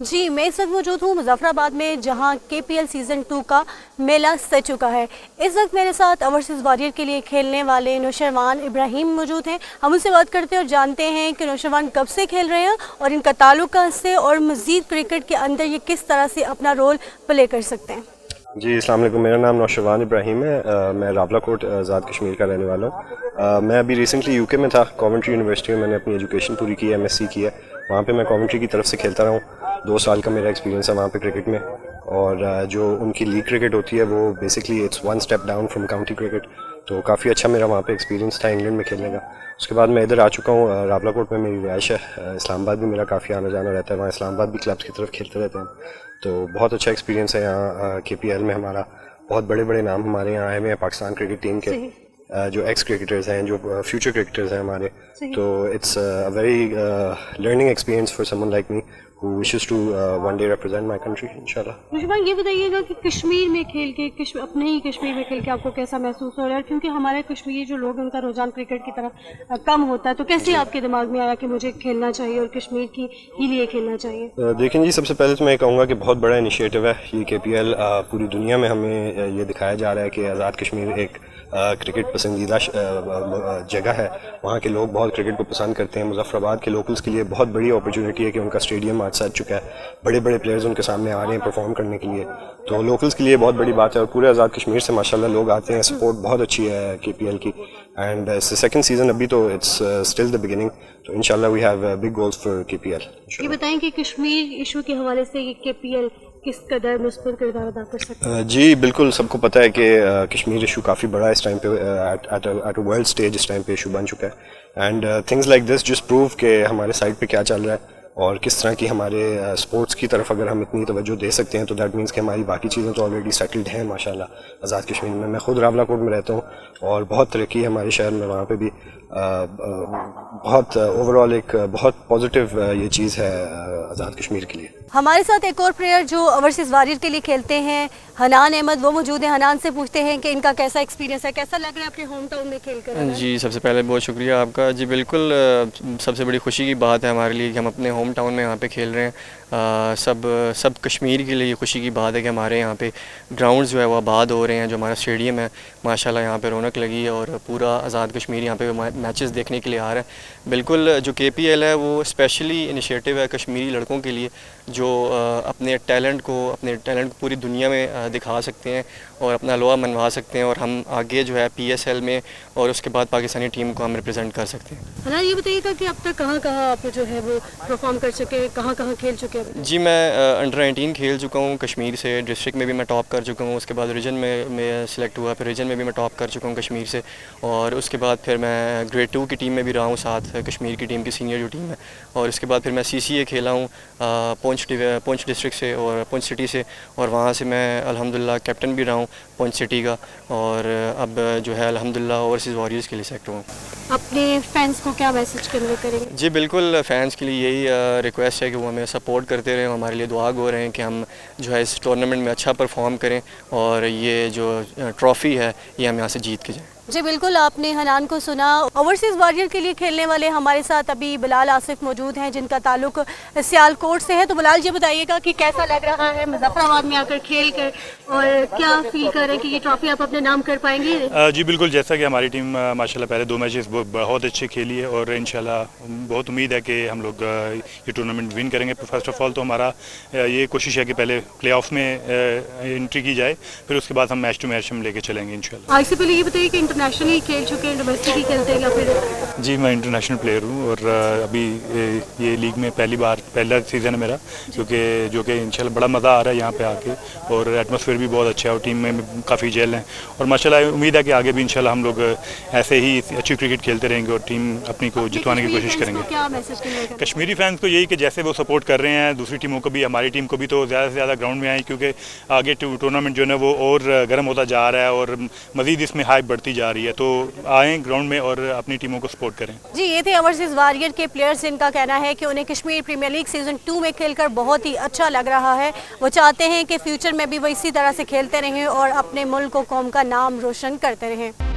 جی میں اس وقت موجود ہوں مظفرآباد میں، جہاں KPL سیزن 2 کا میلہ سج چکا ہے۔ اس وقت میرے ساتھ اوورسیز واریر کے لیے کھیلنے والے نوشروان ابراہیم موجود ہیں۔ ہم ان سے بات کرتے ہیں اور جانتے ہیں کہ نوشروان کب سے کھیل رہے ہیں اور ان کا تعلق کہاں سے، اور مزید کرکٹ کے اندر یہ کس طرح سے اپنا رول پلے کر سکتے ہیں۔ جی السلام علیکم، میرا نام نوشروان ابراہیم ہے، میں راولا کوٹ آزاد کشمیر کا رہنے والا ہوں۔ میں ابھی ریسنٹلی UK میں تھا، کوونٹری یونیورسٹی میں نے اپنی ایجوکیشن پوری کی ہے، MSc کی ہے۔ وہاں پہ میں کوونٹری کی طرف سے کھیلتا رہا ہوں، 2 سال کا میرا ایکسپیرینس ہے وہاں پہ کرکٹ میں۔ اور جو ان کی لیگ کرکٹ ہوتی ہے وہ basically it's 1 step down from county cricket, تو کافی اچھا میرا وہاں پہ ایکسپیرینس تھا انگلینڈ میں کھیلنے کا۔ اس کے بعد میں ادھر آ چکا ہوں، راولا کوٹ میں میری رہائش ہے، اسلام آباد بھی میرا کافی آنا جانا رہتا ہے، وہاں اسلام آباد بھی کلبس کی طرف کھیلتے رہتے ہیں، تو بہت اچھا ایکسپیرینس ہے یہاں KPL میں ہمارا۔ بہت بڑے بڑے نام ہمارے یہاں آئے ہوئے ہیں پاکستان کرکٹ ٹیم کے، جو ایکس کرکٹرز ہیں، جو فیوچر کرکٹرز ہیں ہمارے، تو it's very learning experience for someone like me who wishes to one day represent my country انشاءاللہ۔ نوشروان یہ بتائیے گا کہ کشمیر میں کھیل کے اپنے ہی کشمیر میں کھیل کے آپ کو کیسا محسوس ہو رہا ہے؟ کیونکہ ہمارے کشمیری جو لوگ ہیں ان کا رجحان کرکٹ کی طرف کم ہوتا ہے، تو کیسے آپ کے دماغ میں آیا کہ مجھے کھیلنا چاہیے اور کشمیر کی ہی لیے کھیلنا چاہیے؟ دیکھیں جی، سب سے پہلے تو میں کہوں گا کہ بہت بڑا انیشیٹو ہے یہ KPL۔ پوری دنیا میں ہمیں یہ دکھایا جا رہا ہے کہ آزاد کشمیر ایک کرکٹ پسندیدہ جگہ ہے، وہاں کے لوگ بہت کرکٹ کو پسند کرتے ہیں۔ مظفرآباد کے لوکلز کے لیے بہت بڑی اپرچونیٹی ہے کہ ان کا اسٹیڈیم آج سج چکا ہے، بڑے بڑے پلیئرز ان کے سامنے آ رہے ہیں پرفارم کرنے کے لیے، تو لوکلز کے لیے بہت بڑی بات ہے، اور پورے آزاد کشمیر سے ماشاءاللہ لوگ آتے ہیں، سپورٹ بہت اچھی ہے KPL کی، اینڈ سیکنڈ سیزن ابھی تو اٹس اسٹل دا بگننگ، تو انشاءاللہ we have big goals for KPL۔ یہ بتائیں کہ کشمیر ایشو کے حوالے سے یہ KPL کس قدر مثبت کردار ادا کر سکتا ہے؟ جی بالکل، سب کو پتہ ہے کہ کشمیر ایشو کافی بڑا ہے اس ٹائم پہ، ایٹ اے ورلڈ اسٹیج اس ٹائم پہ ایشو بن چکا ہے، and things like this just prove کہ ہمارے سائڈ پہ کیا چل رہا ہے اور کس طرح کی ہمارے اسپورٹس کی طرف اگر ہم اتنی توجہ دے سکتے ہیں تو دیٹ مینس کہ ہماری باقی چیزیں تو آلریڈی سیٹلڈ ہیں ماشاءاللہ آزاد کشمیر میں۔ میں خود راولا کوٹ میں رہتا ہوں اور بہت ترقی ہے ہمارے شہر میں، وہاں پہ بھی بہت اوور آل ایک بہت پازیٹیو یہ چیز ہے آزاد کشمیر کے لیے۔ ہمارے ساتھ ایک اور پلیئر جو اوورسیز واریر کے لیے کھیلتے ہیں، حنان احمد، وہ موجود ہیں۔ حنان سے پوچھتے ہیں کہ ان کا کیسا ایکسپیرینس ہے، کیسا لگ رہا ہے اپنے ہوم ٹاؤن میں کھیل کر؟ جی سب سے پہلے بہت شکریہ آپ کا۔ جی بالکل، سب سے بڑی خوشی کی بات ہے ہمارے لیے کہ ہم اپنے ہوم ٹاؤن میں یہاں پہ کھیل رہے ہیں۔ سب کشمیر کے لیے خوشی کی بات ہے کہ ہمارے یہاں پہ گراؤنڈز جو ہے وہ آباد ہو رہے ہیں، جو ہمارا اسٹیڈیم ہے ماشاءاللہ یہاں پہ رونق لگی ہے اور پورا آزاد کشمیر یہاں پہ میچز دیکھنے کے لیے آ رہا ہے۔ بالکل جو KPL ہے وہ اسپیشلی انیشیٹو ہے کشمیری لڑکوں کے لیے، جو اپنے ٹیلنٹ کو پوری دنیا میں دکھا سکتے ہیں اور اپنا لوہا منوا سکتے ہیں، اور ہم آگے جو ہے PSL میں اور اس کے بعد پاکستانی ٹیم کو ہم ریپرزینٹ کر سکتے ہیں۔ حنان یہ بتائیے گا کہ اب تک کہاں کہاں آپ جو ہے وہ پرفارم کر چکے، کہاں کہاں کھیل چکے ہیں؟ جی میں انڈر 19 کھیل چکا ہوں کشمیر سے، ڈسٹرکٹ میں بھی میں ٹاپ کر چکا ہوں، اس کے بعد ریجن میں سلیکٹ ہوا، پھر ریجن میں بھی میں ٹاپ کر چکا ہوں کشمیر سے، اور اس کے بعد پھر میں گریڈ 2 کی ٹیم میں بھی رہا ہوں ساتھ کشمیر کی ٹیم کی سینئر جو ٹیم ہے، اور اس کے بعد پھر میں CCA کھیلا ہوں پونچھ ڈسٹرکٹ سے اور پونچھ سٹی سے، اور وہاں سے میں الحمدللہ کیپٹن بھی رہا ہوں پونچھ سٹی کا، اور اب جو ہے الحمدللہ اوورسیز واریئرز کے لیے سلیکٹ ہوا ہوں۔ اپنے فینس کو کیا میسج کنوے کریں گے؟ جی بالکل، فینس کے لیے یہی ریکویسٹ ہے کہ وہ ہمیں سپورٹ کرتے رہیں، ہمارے لیے دعا گو رہیں کہ ہم جو ہے اس ٹورنامنٹ میں اچھا پرفارم کریں اور یہ جو ٹرافی ہے یہ ہم یہاں سے جیت کے جائیں۔ جی بالکل، آپ نے حنان کو سنا۔ اوورسیز واریر کے لیے کھیلنے والے ہمارے ساتھ ابھی بلال آصف موجود ہیں جن کا تعلق سیالکوٹ سے ہے۔ تو بلال یہ بتائیے گا کہ کیسا لگ رہا ہے مظفرآباد میں آ کر کھیل کر، اور کیا فیل کر رہے ہیں کہ یہ ٹرافی آپ اپنے نام کر پائیں گے؟ جی بالکل، جیسا کہ ہماری ٹیم ماشاءاللہ پہلے 2 میچز بہت اچھے کھیلی ہے اور انشاءاللہ بہت امید ہے کہ ہم لوگ یہ ٹورنامنٹ ون کریں گے۔ فرسٹ آف آل تو ہمارا یہ کوشش ہے کہ پہلے پلے آف میں انٹری کی جائے، پھر اس کے بعد ہم میچ ٹو میچ ہم لے کے چلیں گے انشاءاللہ۔ آج سے پہلے یہ بتائیے کہ انٹرنیشنلی کھیل چکے ہیں، ڈومیسٹک کھیلتے ہیں یا پھر؟ جی میں انٹرنیشنل پلیئر ہوں اور ابھی یہ لیگ میں پہلا سیزن ہے میرا، جو کہ انشاءاللہ بڑا مزہ آ رہا ہے یہاں پہ آ کے، اور ایٹماسفیئر بھی بہت اچھا ہے اور ٹیم میں کافی جیل ہیں، اور ماشاءاللہ امید ہے کہ آگے بھی انشاءاللہ ہم لوگ ایسے ہی اچھی کرکٹ کھیلتے رہیں گے اور ٹیم اپنی کو جتوانے کی کوشش کریں گے۔ کیا میسج کنوے کریں؟ کشمیری فینس کو یہی کہ جیسے وہ سپورٹ کر رہے ہیں دوسری ٹیموں کو بھی، ہماری ٹیم کو بھی، تو زیادہ سے زیادہ گراؤنڈ میں آئیں، کیونکہ آگے ٹورنامنٹ جو ہے نا وہ اور گرم ہوتا جا رہا ہے اور مزید اس میں ہائپ بڑھتی جا رہی ہے، تو آئیں گراؤنڈ میں اور اپنی ٹیموں کو سپورٹ کریں۔ جی یہ تھے اوورسیز واریر کے پلیئرز، جن کا کہنا ہے کہ انہیں کشمیر پریمیئر لیگ سیزن 2 میں کھیل کر بہت ہی اچھا لگ رہا ہے۔ وہ چاہتے ہیں کہ فیوچر میں بھی وہ اسی طرح سے کھیلتے رہیں اور اپنے ملک و قوم کا نام روشن کرتے رہیں۔